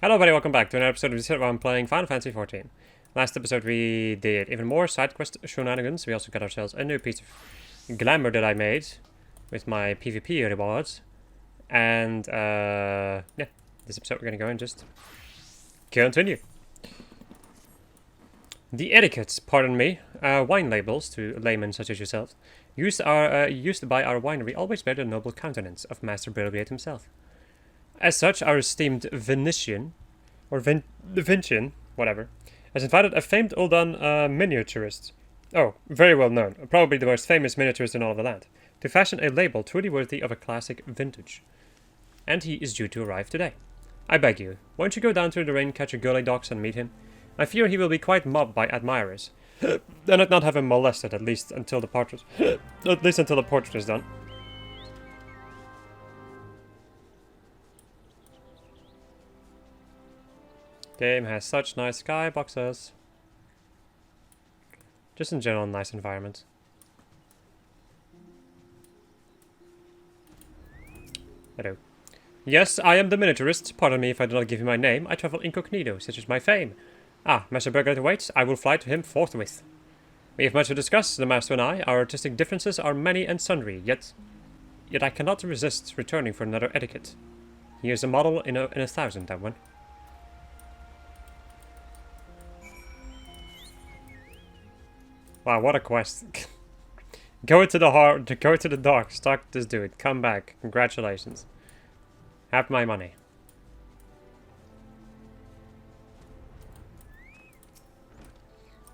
Hello everybody, welcome back to another episode of the where I'm playing Final Fantasy XIV. Last episode we did even more side quest shenanigans. We also got ourselves a new piece of glamour that I made with my PvP rewards. And yeah, this episode we're gonna go and just continue. The etiquettes, pardon me, wine labels to laymen such as yourself, used by our winery always bear the noble countenance of Master Brilliant himself. As such, our esteemed Venetian, or Vincian, whatever, has invited a famed Uldan miniaturist, oh, very well known, probably the most famous miniaturist in all of the land, to fashion a label truly worthy of a classic vintage. And he is due to arrive today. I beg you, won't you go down to the ring, catch a girly dogs and meet him? I fear he will be quite mobbed by admirers, and I'd not have him molested at least until the portrait is done. Game has such nice skyboxes. Just in general, nice environment. Hello. Yes, I am the miniaturist. Pardon me if I do not give you my name. I travel incognito, such is my fame. Ah, Master Burger awaits. I will fly to him forthwith. We have much to discuss, the Master and I. Our artistic differences are many and sundry, yet I cannot resist returning for another etiquette. He is a model in a thousand, that one. Wow, what a quest. Go to the docks, talk to this dude, come back. Congratulations. Have my money.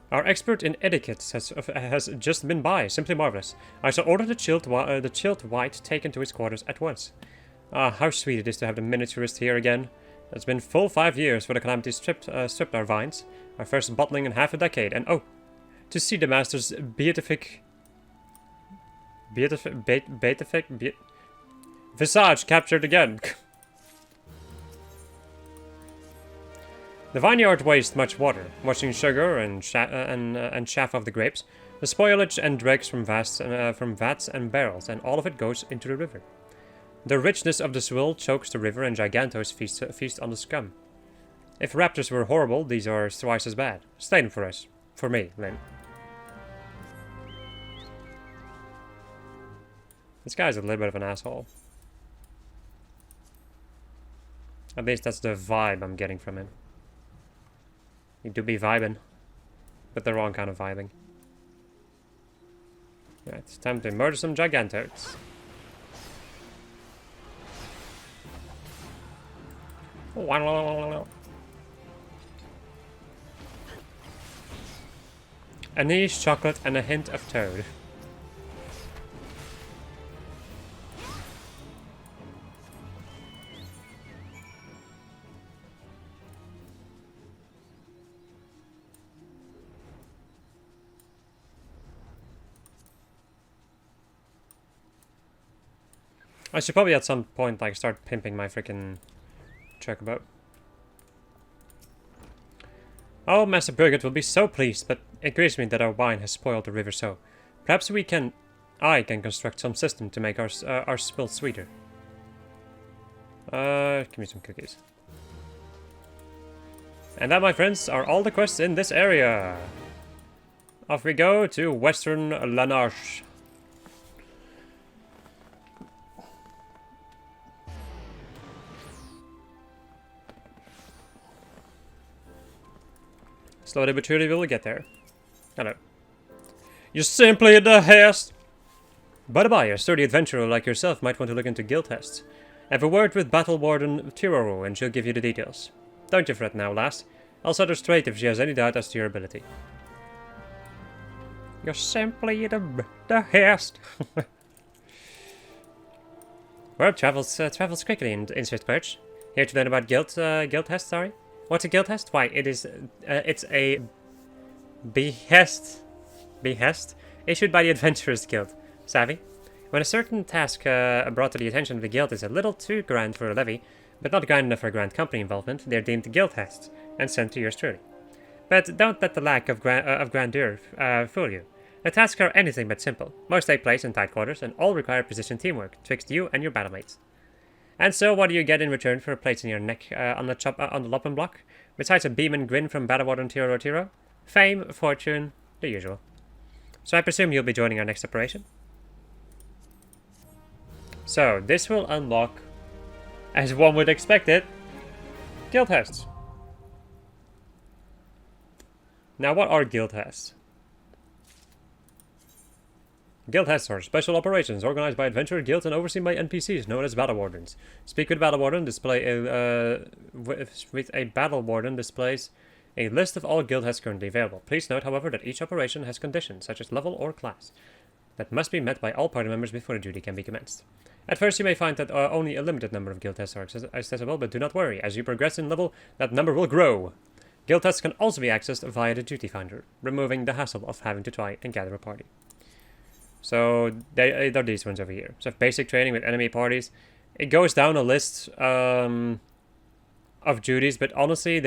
Our expert in etiquette has just been by. Simply marvelous. I shall order the chilled white taken to his quarters at once. Ah, how sweet it is to have the miniaturist here again. It's been full 5 years for the calamity stripped our vines. Our first bottling in half a decade, and oh, to see the master's beatific visage captured again. The vineyard wastes much water, washing sugar and chaff of the grapes, the spoilage and dregs from vats and barrels, and all of it goes into the river. The richness of the swill chokes the river, and gigantos feast on the scum. If raptors were horrible, these are twice as bad. Slay them for us. For me, Lynn. This guy's a little bit of an asshole. At least that's the vibe I'm getting from him. You do be vibing, but the wrong kind of vibing. Yeah, it's time to murder some gigantos. Anise, chocolate, and a hint of toad. I should probably at some point like start pimping my freaking chocobo. Oh, Master Birgit will be so pleased, but it grieves me that our wine has spoiled the river so. Perhaps I can construct some system to make our spill sweeter. Give me some cookies. And that, my friends, are all the quests in this area. Off we go to Western Lanarche. Slowly but surely we will get there. Hello. You're simply the best! By a sturdy adventurer like yourself might want to look into guild tests. Have a word with Battle Warden Tiroro and she'll give you the details. Don't you fret now, lass. I'll set her straight if she has any doubt as to your ability. You're simply the best. Word travels quickly in Swift Perch. Here to learn about guild tests, sorry? What's a guild test? Why, it's a behest issued by the Adventurers Guild. Savvy? When a certain task brought to the attention of the guild is a little too grand for a levy, but not grand enough for grand company involvement, they're deemed guild tests and sent to yours truly. But don't let the lack of grandeur fool you. The tasks are anything but simple. Most take place in tight quarters and all require precision teamwork twixt you and your battlemates. And so, what do you get in return for placing your neck on the Loppen block? Besides a beam and grin from Battle Warden Tiro Tiro? Fame, fortune, the usual. So I presume you'll be joining our next operation. So, this will unlock, as one would expect it, guild tests. Now, what are guild tests? Guild tests are special operations organized by adventurer guilds and overseen by NPCs known as Battle Wardens. Speak with Battle Warden, with a Battle Warden displays a list of all guild tests currently available. Please note, however, that each operation has conditions, such as level or class, that must be met by all party members before a duty can be commenced. At first, you may find that only a limited number of guild tests are accessible, but do not worry. As you progress in level, that number will grow. Guild tests can also be accessed via the duty finder, removing the hassle of having to try and gather a party. So, they're these ones over here. So, basic training with enemy parties. It goes down a list of duties, but honestly,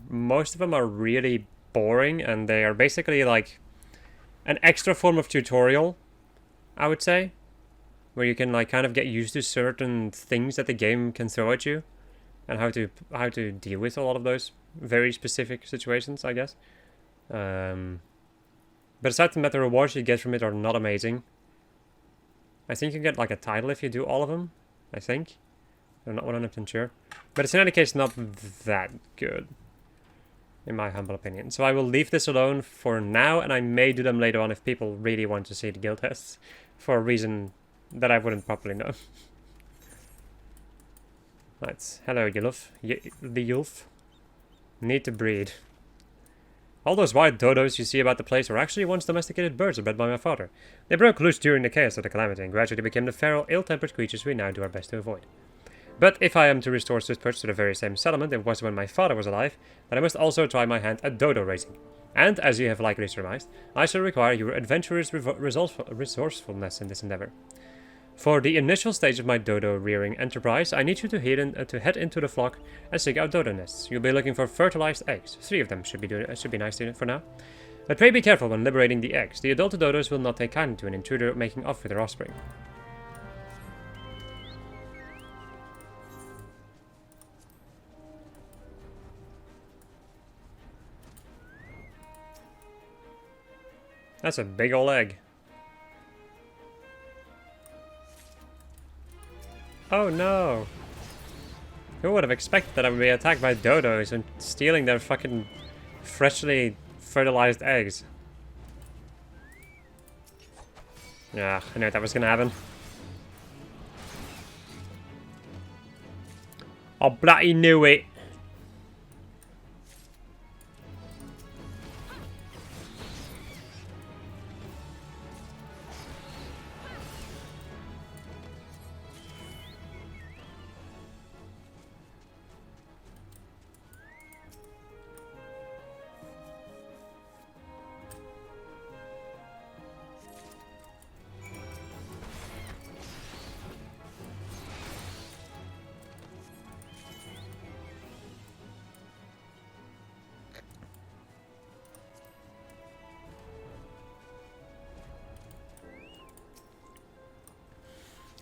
most of them are really boring, and they are basically like an extra form of tutorial, I would say, where you can like kind of get used to certain things that the game can throw at you, and how to deal with a lot of those very specific situations, I guess. But aside from that, the rewards you get from it are not amazing. I think you get like a title if you do all of them. I think. I'm not 100% sure. But it's in any case not that good, in my humble opinion. So I will leave this alone for now, and I may do them later on if people really want to see the guild tests, for a reason that I wouldn't properly know. Right. Hello, Yulf. The Yulf. Need to breed. All those white dodos you see about the place were actually once domesticated birds bred by my father. They broke loose during the chaos of the calamity and gradually became the feral, ill-tempered creatures we now do our best to avoid. But if I am to restore Swiftperch to the very same settlement it was when my father was alive, then I must also try my hand at dodo raising. And, as you have likely surmised, I shall require your adventurous resourcefulness in this endeavor. For the initial stage of my dodo rearing enterprise, I need you to head into the flock and seek out dodo nests. You'll be looking for fertilized eggs. 3 of them should be nice for now. But pray be careful when liberating the eggs. The adult dodos will not take kindly to an intruder making off with their offspring. That's a big ol' egg. Oh no! Who would have expected that I would be attacked by dodos and stealing their fucking freshly fertilized eggs? Yeah, I knew that was gonna happen. I bloody knew it!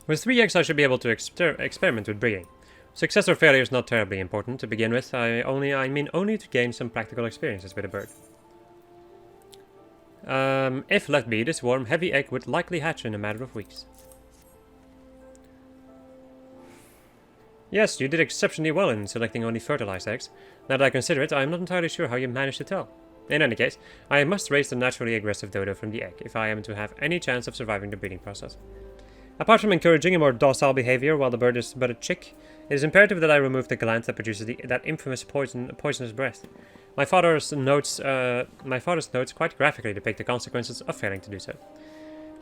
With 3 eggs I should be able to experiment with breeding. Success or failure is not terribly important to begin with, I mean only to gain some practical experiences with a bird. If left be, this warm, heavy egg would likely hatch in a matter of weeks. Yes, you did exceptionally well in selecting only fertilized eggs. Now that I consider it, I am not entirely sure how you managed to tell. In any case, I must raise the naturally aggressive dodo from the egg, if I am to have any chance of surviving the breeding process. Apart from encouraging a more docile behavior while the bird is but a chick, it is imperative that I remove the gland that produces that infamous poisonous breath. My father's notes quite graphically depict the consequences of failing to do so.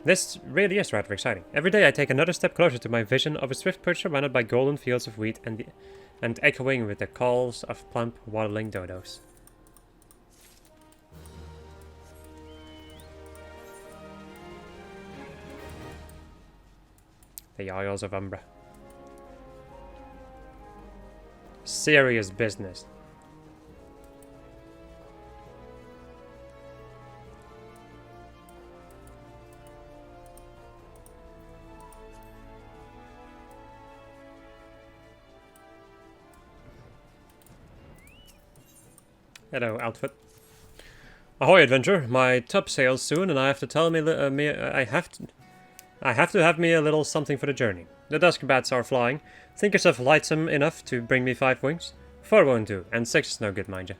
This really is rather exciting. Every day I take another step closer to my vision of a swift perch surrounded by golden fields of wheat and echoing with the calls of plump, waddling dodos. The Isles of Umbra. Serious business. Hello, outfit. Ahoy, adventurer! My tub sails soon, and I have to tell I have to have me a little something for the journey. The dusk bats are flying. Think yourself lightsome enough to bring me 5 wings? 4 won't do, and 6 is no good, mind you.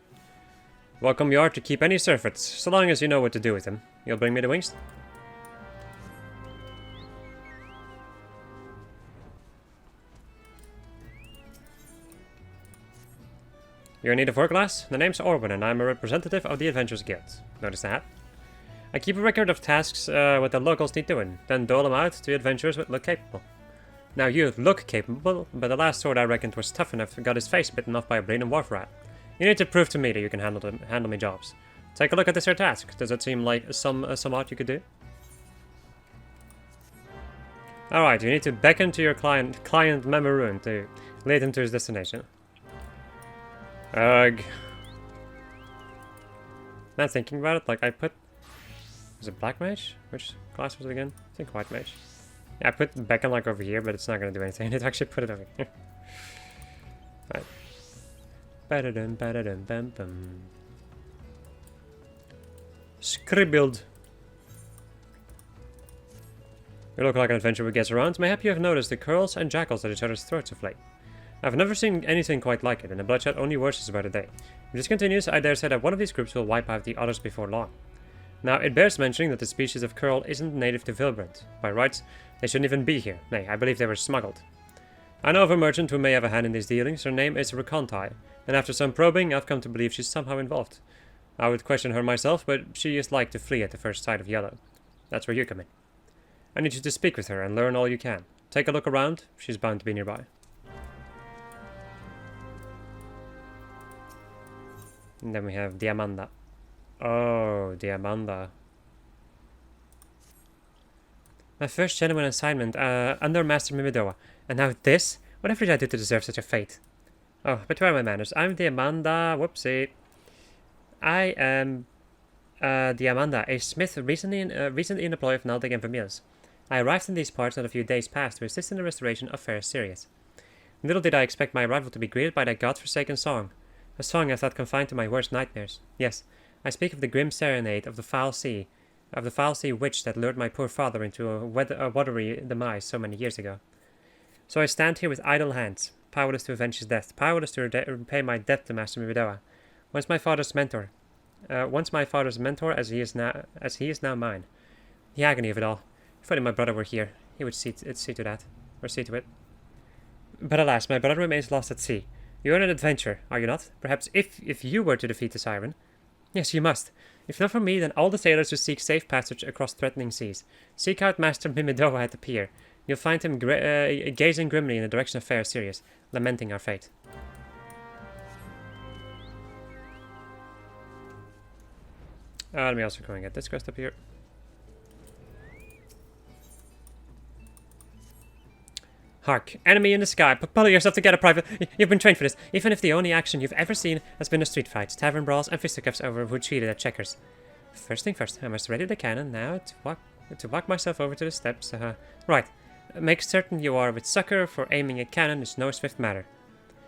Welcome you are to keep any surfeits, so long as you know what to do with them. You'll bring me the wings? You're in need of work, lass? The name's Orwin, and I'm a representative of the Adventurers Guild. Notice that? I keep a record of tasks what the locals need doing, then dole them out to adventurers that look capable. Now you look capable, but the last sword I reckoned was tough enough got his face bitten off by a bleeding wharf rat. You need to prove to me that you can handle me jobs. Take a look at this here task. Does it seem like some odd you could do? Alright, you need to beckon to your client Memoroon to lead him to his destination. Ugh. Now thinking about it, like I put... Was it Black Mage? Which class was it again? I think White Mage. Yeah, I put beckon like over here, but it's not going to do anything. I need to actually put it over here. Alright. Ba-da-dum, ba-da-dum, bam-bum. Scribbled. You look like an adventurer who gets around. Mayhap you have noticed the curls and jackals at each other's throats of late. I've never seen anything quite like it, and the bloodshed only worsens by the day. If this continues, I dare say that one of these groups will wipe out the others before long. Now, it bears mentioning that the species of curl isn't native to Vilbrand. By rights, they shouldn't even be here. Nay, I believe they were smuggled. I know of a merchant who may have a hand in these dealings. Her name is Rakontai, and after some probing, I've come to believe she's somehow involved. I would question her myself, but she is like to flee at the first sight of yellow. That's where you come in. I need you to speak with her and learn all you can. Take a look around. She's bound to be nearby. And then we have Diamanda. Oh, Diamanda. My first genuine assignment under Master Mimidoa. And now this? Whatever did I do to deserve such a fate? Oh, but where are my manners? I'm Diamanda. Whoopsie. I am Diamanda, a smith recently in the ploy of Naldeg and Vermeils. I arrived in these parts not a few days past to assist in the restoration of fair Sirius. Little did I expect my arrival to be greeted by that godforsaken song. A song I thought confined to my worst nightmares. Yes, I speak of the grim serenade of the foul sea witch that lured my poor father into a watery demise so many years ago. So I stand here with idle hands, powerless to avenge his death, powerless to repay my debt to Master Mimidoa. Once my father's mentor, as he is now mine. The agony of it all. If only my brother were here, he would see to it. But alas, my brother remains lost at sea. You are an adventurer, are you not? Perhaps if you were to defeat the siren. Yes, you must. If not for me, then all the sailors who seek safe passage across threatening seas. Seek out Master Mimidoa at the pier. You'll find him gazing grimly in the direction of fair Sirius, lamenting our fate. Let me also go and get this quest up here. Hark, enemy in the sky, pull yourself together, Private. You've been trained for this, even if the only action you've ever seen has been a street fight, tavern brawls, and fisticuffs over who cheated at checkers. First thing first, I must ready the cannon now to walk myself over to the steps. Right, make certain you are with succor, for aiming a cannon is no swift matter.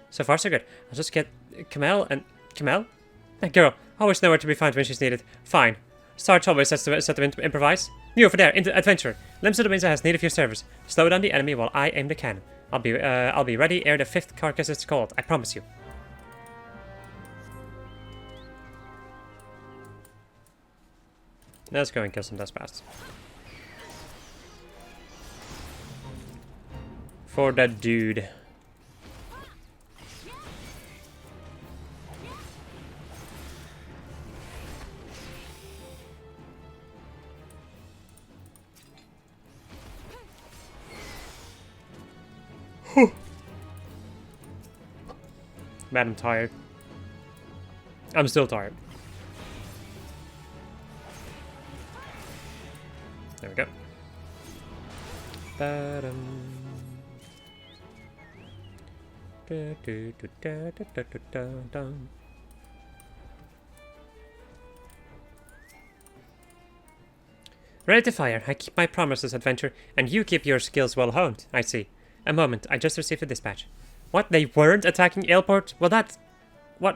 So far so good. I'll just get Kamel and... Kamel? That girl, always nowhere to be found when she's needed. Fine. Sarge always sets to improvise. You over there, adventurer. Limsa Dominza has need of your service. Slow down the enemy while I aim the cannon. I'll be ready ere the 5th carcass is called. I promise you. Let's go and kill some dustbats. For that dude. Man, I'm tired. I'm still tired. There we go. Ready to fire. I keep my promises, adventure, and you keep your skills well honed, I see. A moment, I just received a dispatch. What, they weren't attacking Ailport? Well,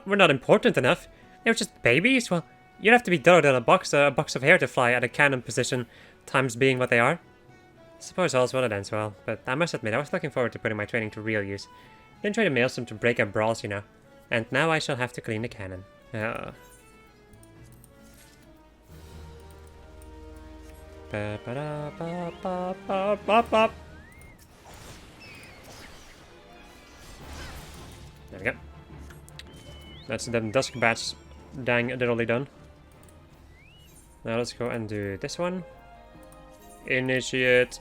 we're not important enough. They were just babies? Well, you'd have to be duller than a box of hair to fly at a cannon position, times being what they are. Suppose all's well that ends well, but I must admit I was looking forward to putting my training to real use. Didn't try to mail some to break up brawls, you know. And now I shall have to clean the cannon. There we go. That's the Dusk Batch dang diddly done. Now let's go and do this one. Initiate.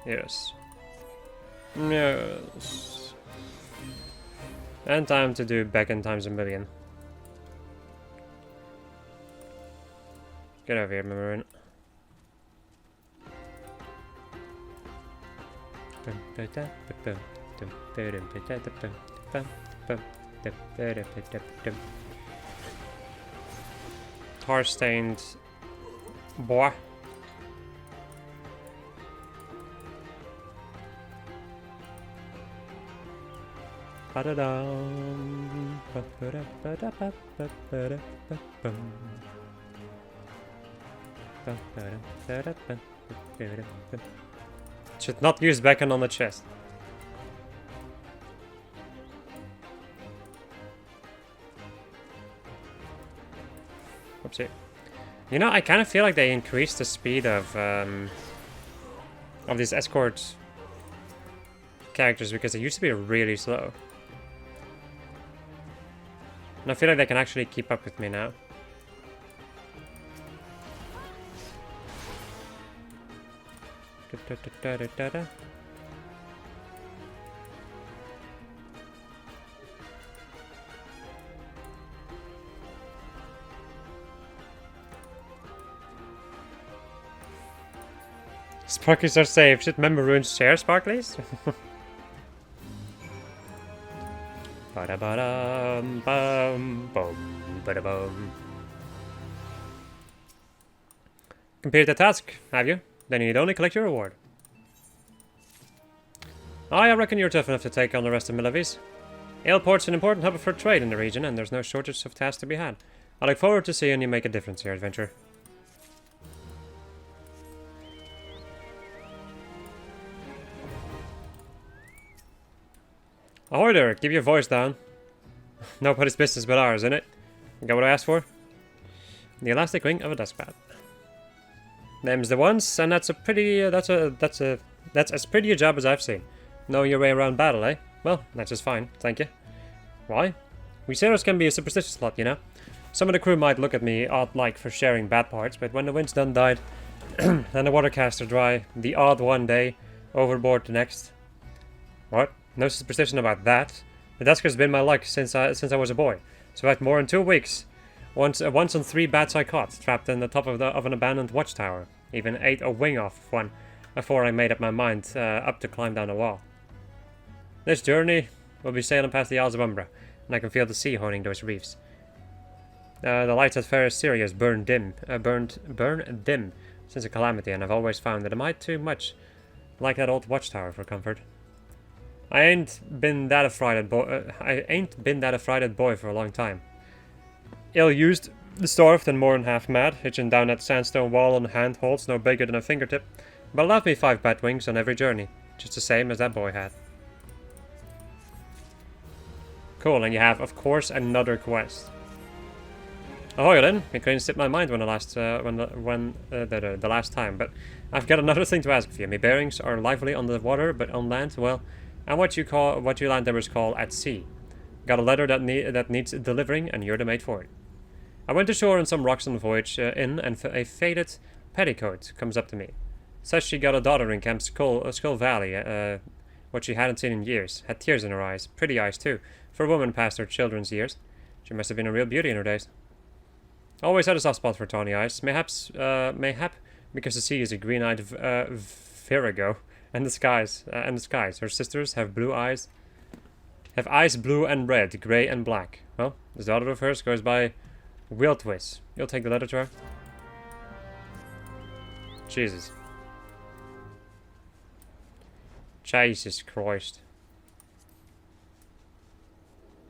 Yes. Yes. And time to do Beacon times a million. Get over here, Maroon. Tar-stained boy. Should not use beacon on the chest. Oopsie. You know, I kind of feel like they increased the speed of these escort characters because they used to be really slow. And I feel like they can actually keep up with me now. Sparklies are safe. Should member runes share sparklies? Ba-da-ba-dum, bum, bum, ba-da-bum. Complete the task, have you? Then you need only collect your reward. I reckon you're tough enough to take on the rest of Milavi's. Ailport's an important hub for trade in the region, and there's no shortage of tasks to be had. I look forward to seeing you make a difference here, adventurer. Ahoy there, keep your voice down. Nobody's business but ours, innit? You got what I asked for? The elastic wing of a Duskbat. Them's the ones, and that's a pretty, that's as pretty a job as I've seen. Know your way around battle, eh? Well, that's just fine, thank you. Why? We sailors can be a superstitious lot, you know? Some of the crew might look at me odd-like for sharing bad parts, but when the wind's done died, and the watercaster dry, the odd one day, overboard the next. What? No superstition about that. The Dusker's been my luck since I was a boy. Survived more than 2 weeks. Once on 3 bats I caught, trapped in the top of an abandoned watchtower. Even ate a wing off one before I made up my mind up to climb down a wall. This journey will be sailing past the Isles of Umbra, and I can feel the sea haunting those reefs. The lights at Sirius burn dim since the calamity, and I've always found that I might too much like that old watchtower for comfort. I ain't been that affrighted boy for a long time. Ill-used, starved, and more than half mad, hitching down that sandstone wall on handholds no bigger than a fingertip, but allowed me 5 bat wings on every journey, just the same as that boy had. Cool, and you have, of course, another quest. Ahoy then! It couldn't slip my mind the last time, but I've got another thing to ask of you. My bearings are lively on the water, but on land, well, and what you landlubbers call at sea. Got a letter that needs delivering, and you're the mate for it. I went ashore on some rocks on the voyage and a faded petticoat comes up to me. Says she got a daughter in Camp Skull Valley, what she hadn't seen in years. Had tears in her eyes, pretty eyes too, for a woman past her children's years. She must have been a real beauty in her days. Always had a soft spot for tawny eyes, mayhap because the sea is a green-eyed virago, and the skies. Her sisters have blue eyes. Have eyes blue and red, grey and black. Well, this daughter of hers goes by Wiltwis. You'll take the letter to her? Jesus. Jesus Christ.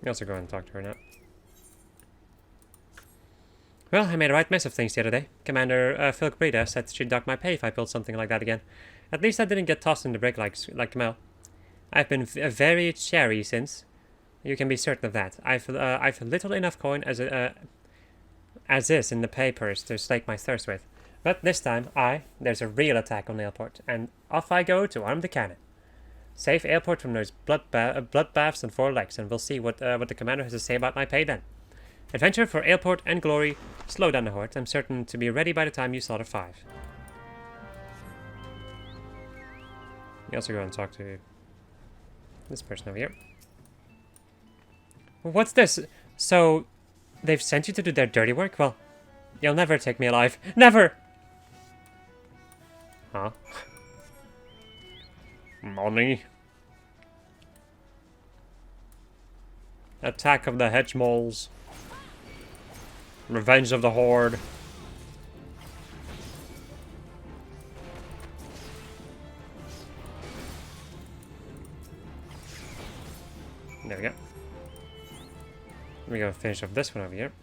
You also go and talk to her now. Well, I made a right mess of things the other day. Commander ffXIV said she'd dock my pay if I pulled something like that again. At least I didn't get tossed in the brig like Mel. I've been very chary since. You can be certain of that. I've little enough coin as is in the papers to slake my thirst with. But this time, there's a real attack on Airport, and off I go to arm the cannon. Save Airport from those bloodbaths and 4 legs, and we'll see what the commander has to say about my pay then. Adventure for Airport and glory. Slow down the horde. I'm certain to be ready by the time you slaughter 5. You also go and talk to this person over here. What's this? So, they've sent you to do their dirty work? Well, you'll never take me alive. Never! Huh? Money. Attack of the hedge moles. Revenge of the horde. There we go. We're gonna finish off this one over here.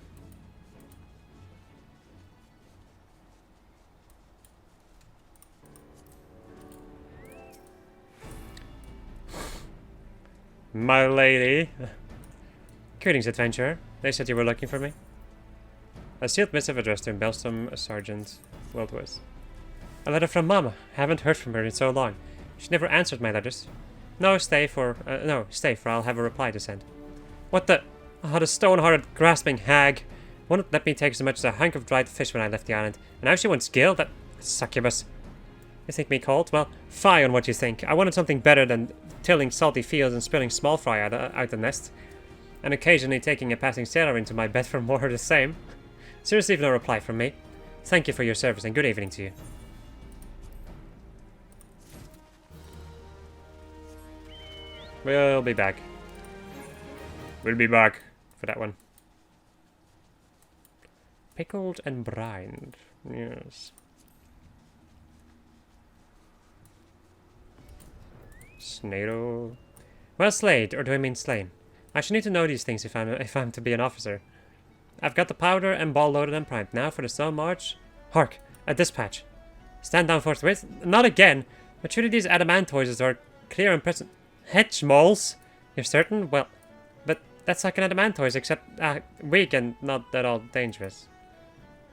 My lady. Greetings, adventurer. They said you were looking for me. A sealed missive addressed to Belston Sergeant Wildwith. A letter from Mama. Haven't heard from her in so long. She never answered my letters. No, stay for I'll have a reply to send. What the? Oh, the stone-hearted, grasping hag. Wouldn't let me take as much as a hunk of dried fish when I left the island. And now she wants Gil, that succubus. You think me cold? Well, fie on what you think. I wanted something better than tilling salty fields and spilling small fry out the nest. And occasionally taking a passing sailor into my bed for more of the same. Seriously, no reply from me. Thank you for your service and good evening to you. We'll be back. We'll be back for that one. Pickled and brined. Yes. Snado. Well slayed, or do I mean slain? I should need to know these things if I'm to be an officer. I've got the powder and ball loaded and primed. Now for the stone march. Hark, a dispatch. Stand down forthwith. Not again. But surely these adamantoises are clear and present. Hedge moles? You're certain? Well, but that's like an adamantoise, except weak and not at all dangerous.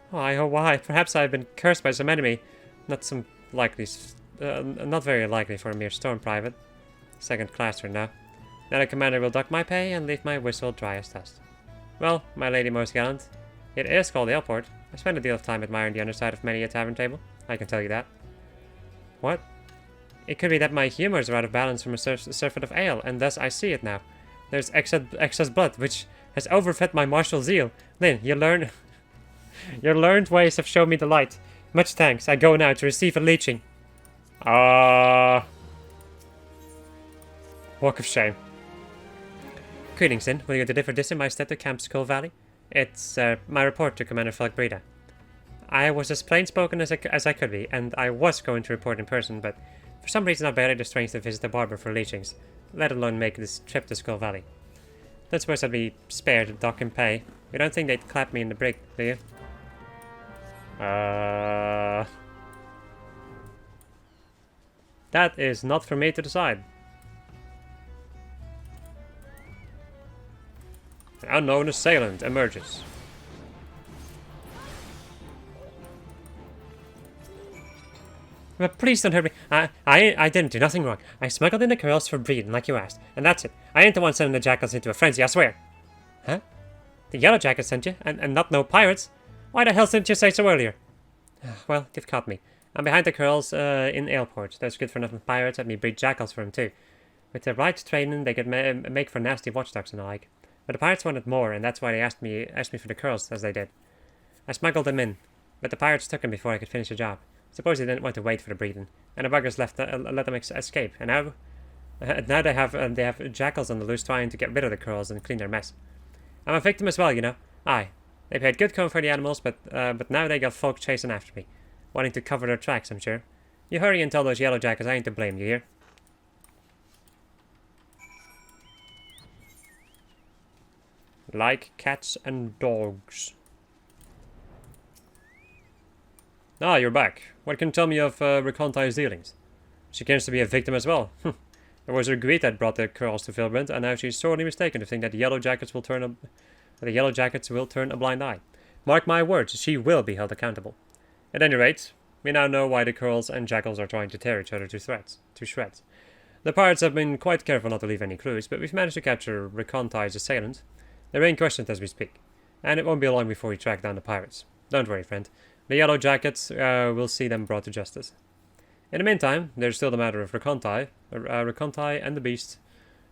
Why, oh why? Perhaps I've been cursed by some enemy. Not very likely for a mere storm private. Second classer now. Now the commander will dock my pay and leave my whistle dry as dust. Well, my lady most gallant, it is called the Airport. I spend a deal of time admiring the underside of many a tavern table. I can tell you that. What? It could be that my humors are out of balance from a surfeit of ale, and thus I see it now. There's excess blood, which has overfed my martial zeal. Lynn, your learned ways have shown me the light. Much thanks. I go now to receive a leeching. Walk of shame. Greetings, Lynn. Will you deliver this in my stead to Camp Skull Valley? It's my report to Commander ffXIV. I was as plain-spoken as I could be, and I was going to report in person, but for some reason I barely the strength to visit the barber for leechings, let alone make this trip to Skull Valley. Don't suppose I'd be spared to dock and pay. You don't think they'd clap me in the brig, do you? That is not for me to decide. An unknown assailant emerges. But please don't hurt me. I didn't do nothing wrong. I smuggled in the girls for breeding, like you asked, and that's it. I ain't the one sending the jackals into a frenzy, I swear. Huh? The yellow jackets sent you, and not no pirates? Why the hell didn't you say so earlier? Well, you've caught me. I'm behind the curls in Airport. Those good for nothing pirates let me breed jackals for them too. With the right training, they could make for nasty watchdogs and the like. But the pirates wanted more, and that's why they asked me for the curls, as they did. I smuggled them in, but the pirates took them before I could finish the job. Suppose they didn't want to wait for the breeding, and the buggers let them escape. And now they have jackals on the loose trying to get rid of the curls and clean their mess. I'm a victim as well, you know. Aye, they paid good coin for the animals, but now they got folk chasing after me, wanting to cover their tracks, I'm sure. You hurry and tell those yellow jackals I ain't to blame, you hear? Like cats and dogs. Ah, you're back. What can you tell me of Recontai's dealings? She claims to be a victim as well. It was her greed that brought the curls to Vilbrand, and now she's sorely mistaken to think that the Yellow Jackets will turn a blind eye. Mark my words, she will be held accountable. At any rate, we now know why the Curls and Jackals are trying to tear each other to shreds. The pirates have been quite careful not to leave any clues, but we've managed to capture Recontai's assailant. They're being questioned as we speak, and it won't be long before we track down the pirates. Don't worry, friend. The Yellow Jackets will see them brought to justice. In the meantime, there's still the matter of Recontai and the Beast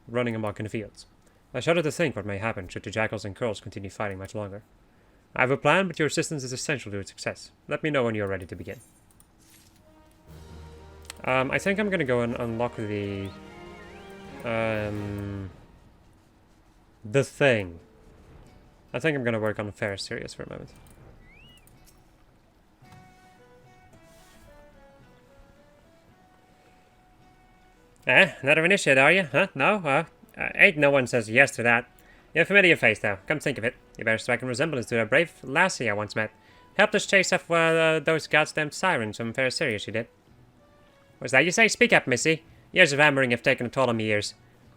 running amok in the fields. I shudder to think what may happen should the Jackals and Curls continue fighting much longer. I have a plan, but your assistance is essential to its success. Let me know when you're ready to begin. I think I'm gonna go and unlock the thing. I think I'm gonna work on Sirius for a moment. Another initiate, are you? Huh? No? Ain't no one says yes to that. You're a familiar face, though. Come think of it. You bear a striking resemblance to a brave lassie I once met. Helped us chase off those goddamn sirens from Fair Sirius, you did. What's that you say? Speak up, missy. Years of hammering have taken a toll on me ears.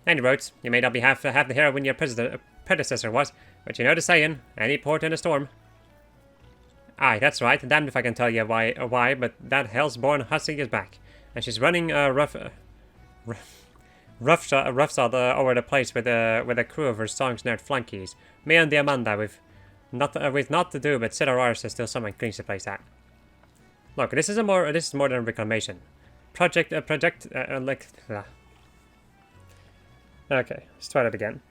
Any roads, you may not be half the heroine your predecessor was, but you know the saying, any port in a storm. Aye, that's right. Damned if I can tell you why, but that hell's-born hussy is back. And she's running roughshod over the place with a crew of her song-snared flunkies. Me and the Amanda, we've not to do but sit our arses till someone cleans the place out. Look, this is more than a reclamation. Okay, let's try that again.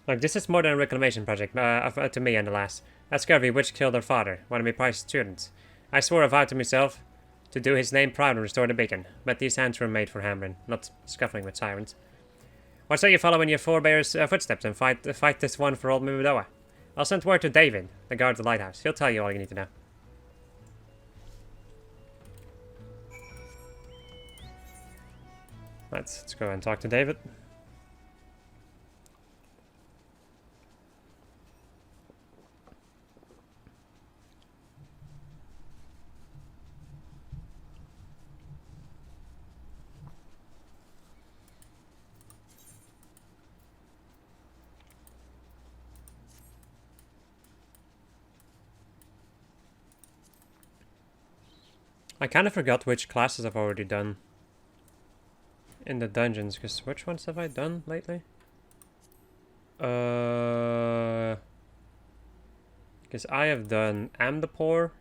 Look, this is more than a reclamation project to me and the lass. That scurvy witch killed her father, one of my prized students. I swore a vow to myself to do his name proud and restore the beacon, but these hands were made for hammering, not scuffling with sirens. What say you follow in your forebears' footsteps and fight this one for old Mudoa? I'll send word to David, the guard of the lighthouse. He'll tell you all you need to know. Let's go and talk to David. I kind of forgot which classes I've already done in the dungeons, because which ones have I done lately? Because I have done Amdapor,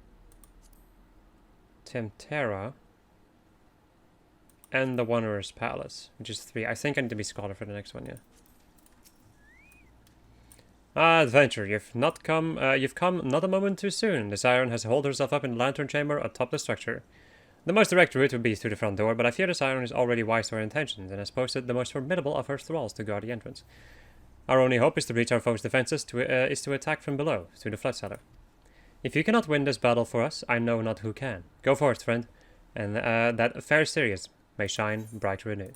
Temptera, and the Wanderer's Palace, which is 3. I think I need to be Scholar for the next one, yeah. Adventure, you've come not a moment too soon. The siren has holed herself up in the lantern chamber atop the structure. The most direct route would be through the front door, but I fear the siren is already wise to her intentions and has posted the most formidable of her thralls to guard the entrance. Our only hope is to breach our foe's defenses, is to attack from below, through the flood cellar. If you cannot win this battle for us, I know not who can. Go forth, friend, and that fair Sirius may shine brighter anew.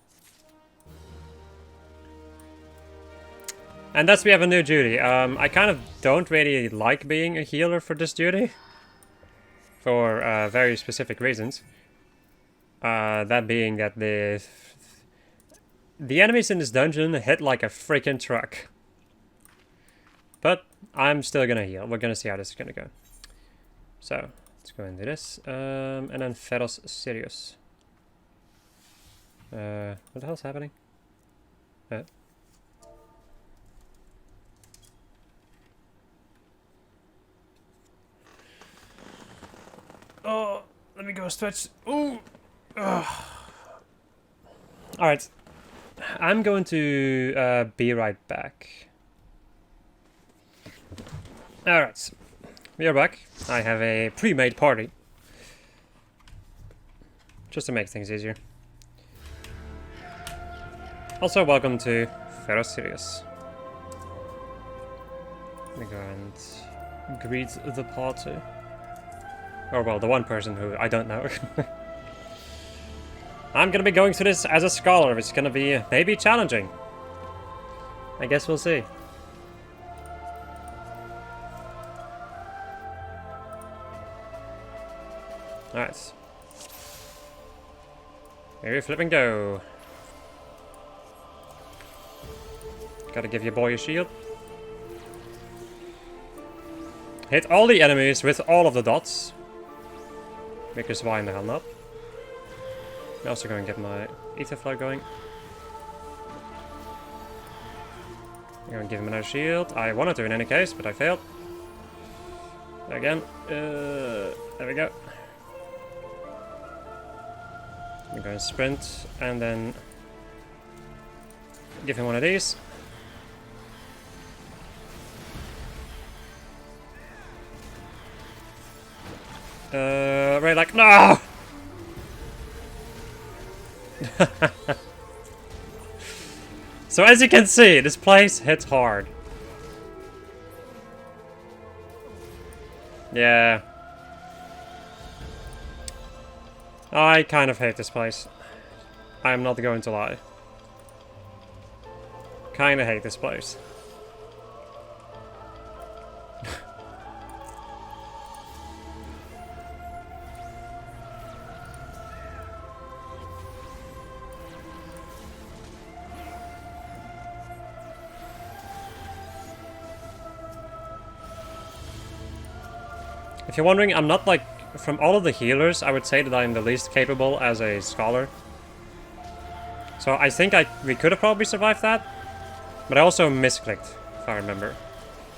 And thus we have a new duty. I kind of don't really like being a healer for this duty. For very specific reasons. That being that the enemies in this dungeon hit like a freaking truck. But I'm still gonna heal. We're gonna see how this is gonna go. So, let's go into this. And then Pharros Sirius. What the hell's happening? Oh, let me go stretch. Ooh. Alright. I'm going to be right back. Alright. We are back. I have a pre-made party. Just to make things easier. Also, welcome to Pharros Sirius. Let me go and greet the party. Or, well, the one person who I don't know. I'm gonna be going through this as a scholar. It's gonna be maybe challenging. I guess we'll see. Alright. Here we flip and go. Gotta give your boy a shield. Hit all the enemies with all of the dots. Because why in the hell not? I'm also going to get my ether flow going. I'm going to give him another shield. I wanted to in any case, but I failed. Again. There we go. I'm going to sprint and then give him one of these. Right, like, no! So as you can see, this place hits hard. Yeah. I kind of hate this place. I'm not going to lie. Kinda hate this place. If you're wondering, I'm not like, from all of the healers, I would say that I'm the least capable as a scholar. So I think we could have probably survived that, but I also misclicked, if I remember,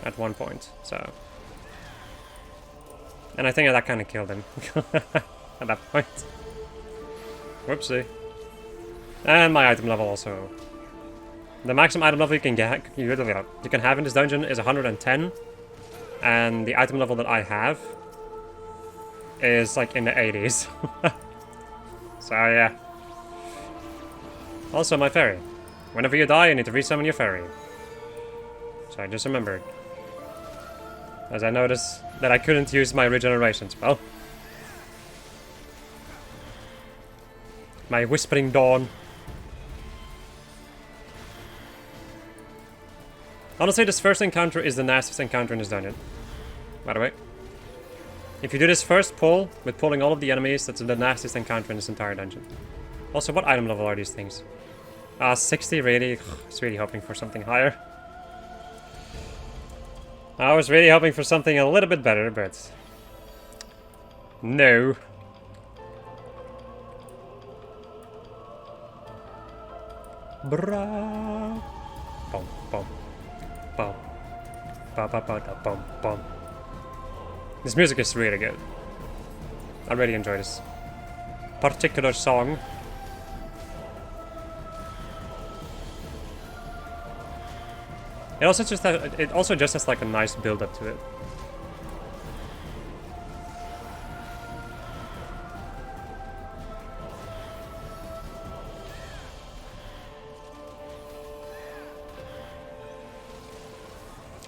at one point, so. And I think that kind of killed him at that point. Whoopsie. And my item level also. The maximum item level you can get, you can have in this dungeon is 110, and the item level that I have is like in the 80s. So yeah. Also my fairy. Whenever you die, you need to resummon your fairy. So I just remembered. As I noticed that I couldn't use my regeneration spell. My Whispering Dawn. Honestly, this first encounter is the nastiest encounter in this dungeon. By the way. If you do this first pull, with pulling all of the enemies, that's the nastiest encounter in this entire dungeon. Also, what item level are these things? 60, really? I was really hoping for something higher. I was really hoping for something a little bit better, but... no. Bra. Bum bum. Bum. Ba ba ba da bum bum. This music is really good. I really enjoy this particular song. It also just has like a nice build up to it.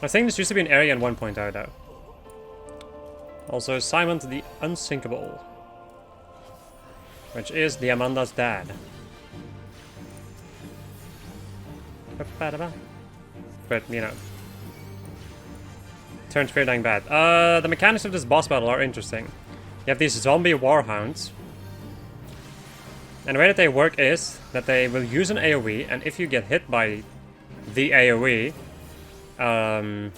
I think this used to be an area in 1.0 though. Also, Simon the Unsinkable, which is the Amanda's dad. But, you know, turns pretty dang bad. The mechanics of this boss battle are interesting. You have these zombie warhounds. And the way that they work is that they will use an AoE, and if you get hit by the AoE,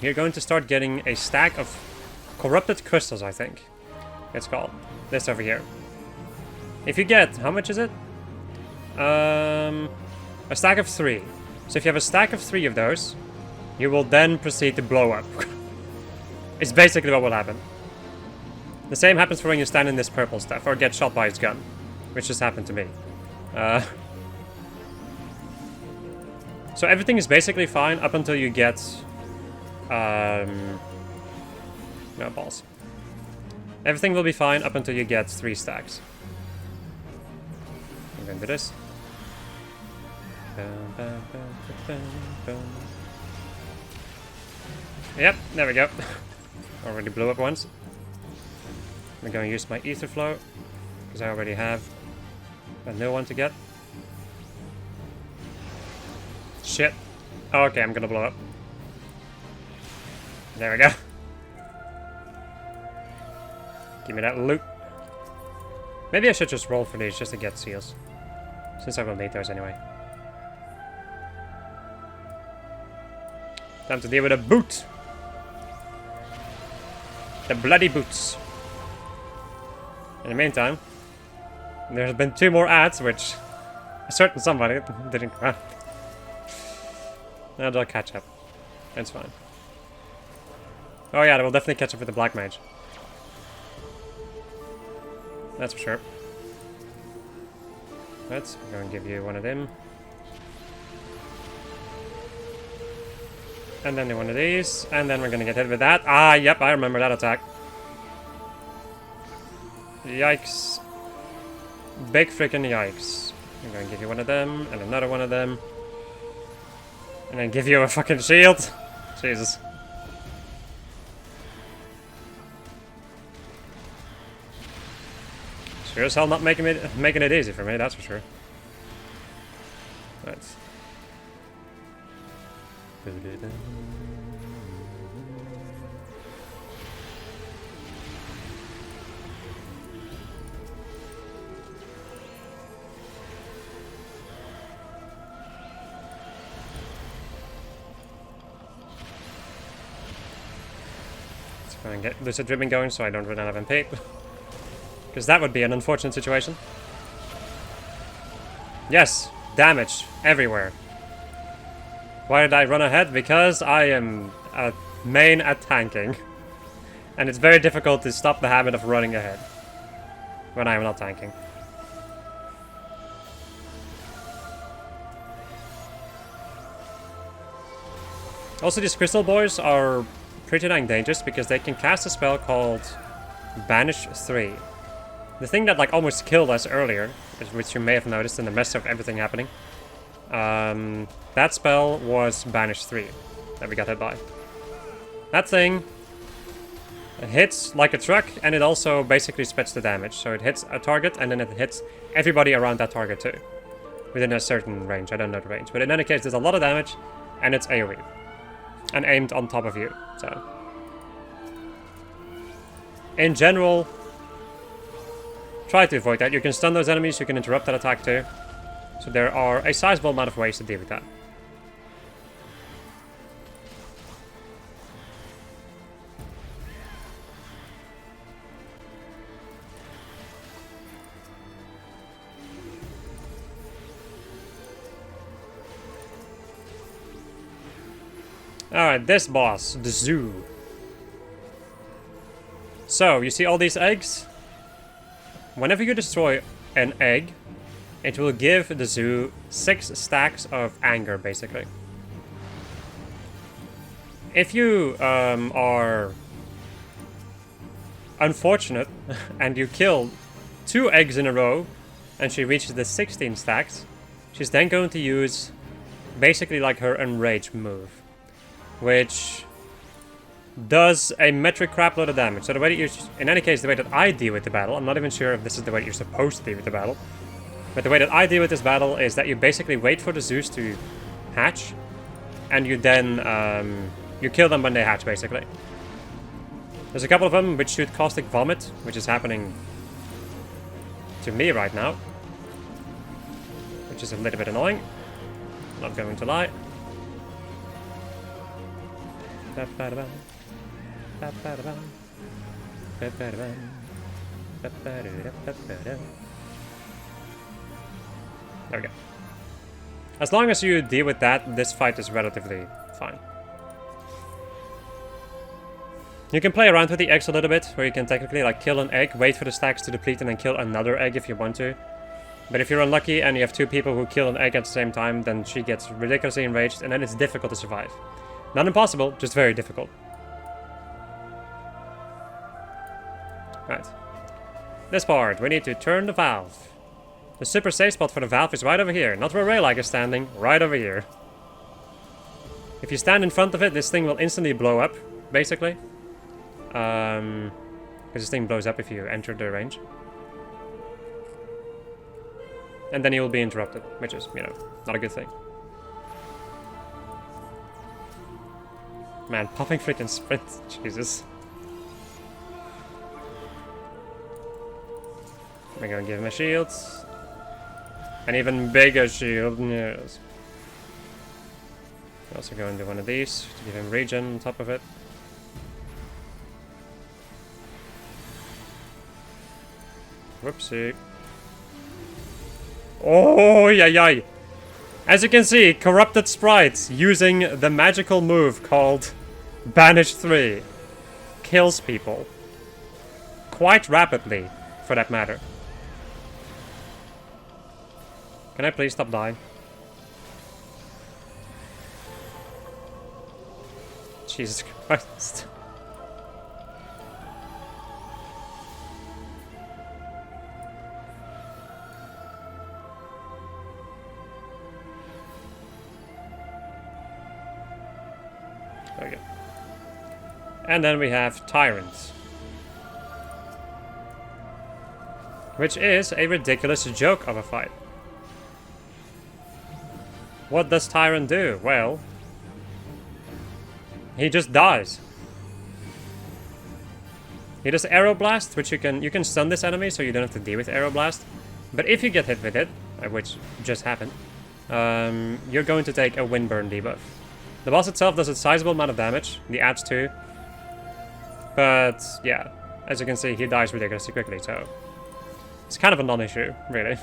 you're going to start getting a stack of corrupted crystals, I think it's called. This over here. If you get, how much is it? A stack of 3. So if you have a stack of 3 of those, you will then proceed to blow up. It's basically what will happen. The same happens for when you stand in this purple stuff or get shot by its gun, which just happened to me. So everything is basically fine up until you get... no balls. Everything will be fine up until you get 3 stacks. I'm going to do this. Yep, there we go. Already blew up once. I'm going to use my ether flow, because I already have a new one to get. Shit. Oh, okay, I'm gonna blow up. There we go. Give me that loot. Maybe I should just roll for these just to get seals. Since I will need those anyway. Time to deal with a boot! The bloody boots. In the meantime, there's been 2 more ads, which a certain somebody didn't grab. Now they'll catch up. That's fine. Oh yeah, they will definitely catch up with the Black Mage. That's for sure. Let's go and give you one of them. And then one of these. And then we're gonna get hit with that. Ah, yep, I remember that attack. Yikes. Big freaking yikes. I'm gonna give you one of them, and another one of them. And then give you a fucking shield. Jesus. Sure as hell not making it easy for me, that's for sure. Right. Let's go and get Lucid Ribbon going so I don't run out of MP. Because that would be an unfortunate situation. Yes, damage everywhere. Why did I run ahead? Because I am a main at tanking. And it's very difficult to stop the habit of running ahead when I am not tanking. Also, these crystal boys are pretty dang dangerous because they can cast a spell called Banish 3. The thing that like almost killed us earlier, which you may have noticed in the mess of everything happening, that spell was Banish 3 that we got hit by. That thing hits like a truck, and it also basically splits the damage. So it hits a target, and then it hits everybody around that target too. Within a certain range, I don't know the range. But in any case, there's a lot of damage, and it's AoE. And aimed on top of you, so. In general, try to avoid that. You can stun those enemies, you can interrupt that attack too. So there are a sizable amount of ways to deal with that. Alright, this boss, the zoo. So, you see all these eggs? Whenever you destroy an egg, it will give the zoo 6 stacks of anger, basically. If you are unfortunate and you kill 2 eggs in a row and she reaches the 16 stacks, she's then going to use basically like her Enrage move, which does a metric crapload of damage. So the way that you, in any case, the way that I deal with the battle, I'm not even sure if this is the way that you're supposed to deal with the battle, but the way that I deal with this battle is that you basically wait for the Zeus to hatch, and you then, you kill them when they hatch, basically. There's a couple of them which shoot Caustic Vomit, which is happening to me right now, which is a little bit annoying, not going to lie. There we go. As long as you deal with that, this fight is relatively fine. You can play around with the eggs a little bit, where you can technically like kill an egg, wait for the stacks to deplete, and then kill another egg if you want to. But if you're unlucky and you have 2 people who kill an egg at the same time, then she gets ridiculously enraged, and then it's difficult to survive. Not impossible, just very difficult. Right. This part, we need to turn the valve. The super safe spot for the valve is right over here, not where Raylag is standing, right over here. If you stand in front of it, this thing will instantly blow up, basically. Because this thing blows up if you enter the range. And then you will be interrupted, which is, you know, not a good thing. Man, popping freaking sprint, Jesus. We're gonna give him a shield. An even bigger shield, yes. Also go and do one of these to give him regen on top of it. Whoopsie. Oh, yay! As you can see, corrupted sprites using the magical move called Banish 3 kills people. Quite rapidly, for that matter. Can I please stop dying? Jesus Christ. Okay. And then we have Tyrants. Which is a ridiculous joke of a fight. What does Tyrant do? Well, he just dies. He does Arrow Blast, which you can stun this enemy, so you don't have to deal with Arrow Blast. But if you get hit with it, which just happened, you're going to take a Windburn debuff. The boss itself does a sizable amount of damage, the adds too. But yeah, as you can see, he dies ridiculously quickly, so it's kind of a non-issue, really.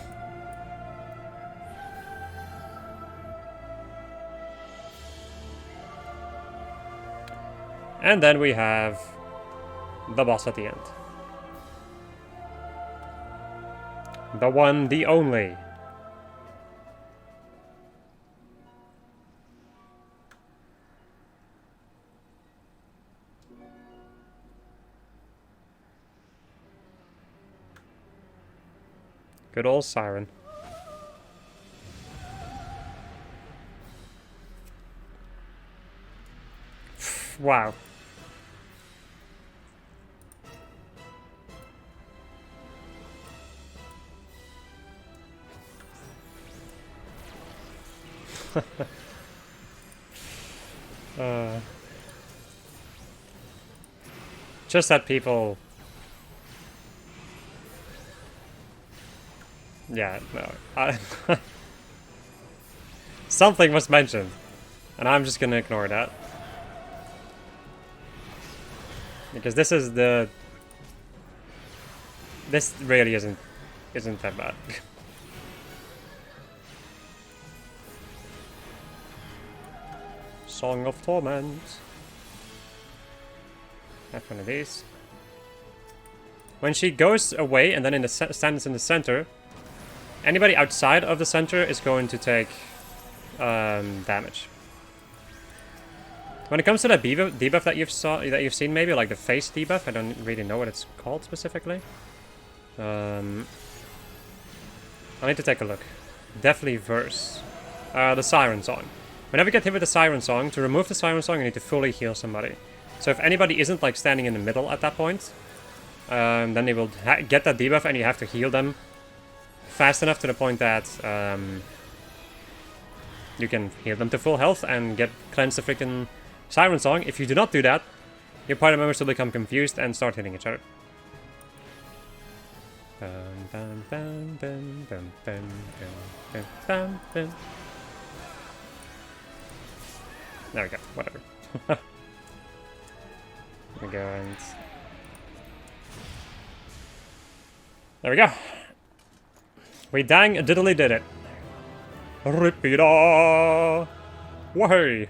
And then we have the boss at the end. The one, the only. Good old Siren. Wow. Just that people... Yeah, no. Something was mentioned, and I'm just gonna ignore that. Because this is the... This really isn't that bad. Song of Torment. Have one of these. When she goes away and then stands in the center, anybody outside of the center is going to take damage. When it comes to that debuff that you've seen, maybe like the face debuff, I don't really know what it's called specifically. I need to take a look. Definitely verse. The Siren Song. Whenever you get hit with the Siren Song, to remove the Siren Song, you need to fully heal somebody. So if anybody isn't like standing in the middle at that point, then they will get that debuff and you have to heal them fast enough to the point that you can heal them to full health and cleanse the freaking Siren Song. If you do not do that, your party members will become confused and start hitting each other. There we go, whatever. Let me go and... There we go. We dang diddly did it. Ripida! Wahey!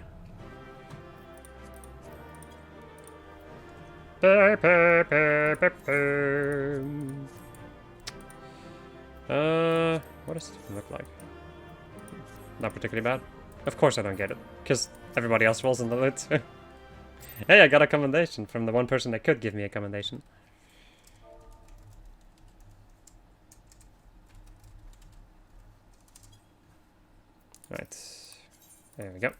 What does it look like? Not particularly bad. Of course I don't get it, because everybody else rolls in the loot. Hey, I got a commendation from the one person that could give me a commendation. Right. There we go.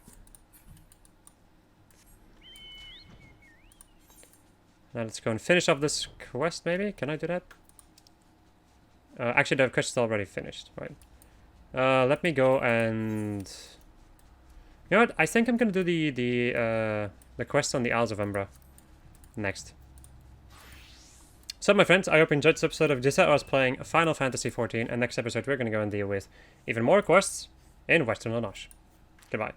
Now let's go and finish up this quest, maybe? Can I do that? Actually, the quest is already finished, right? Let me go and... You know what? I think I'm gonna do the quest on the Isles of Umbra next. So, my friends, I hope you enjoyed this episode of Jissa. I was playing Final Fantasy XIV, and next episode we're going to go and deal with even more quests in Western Lanoche. Goodbye.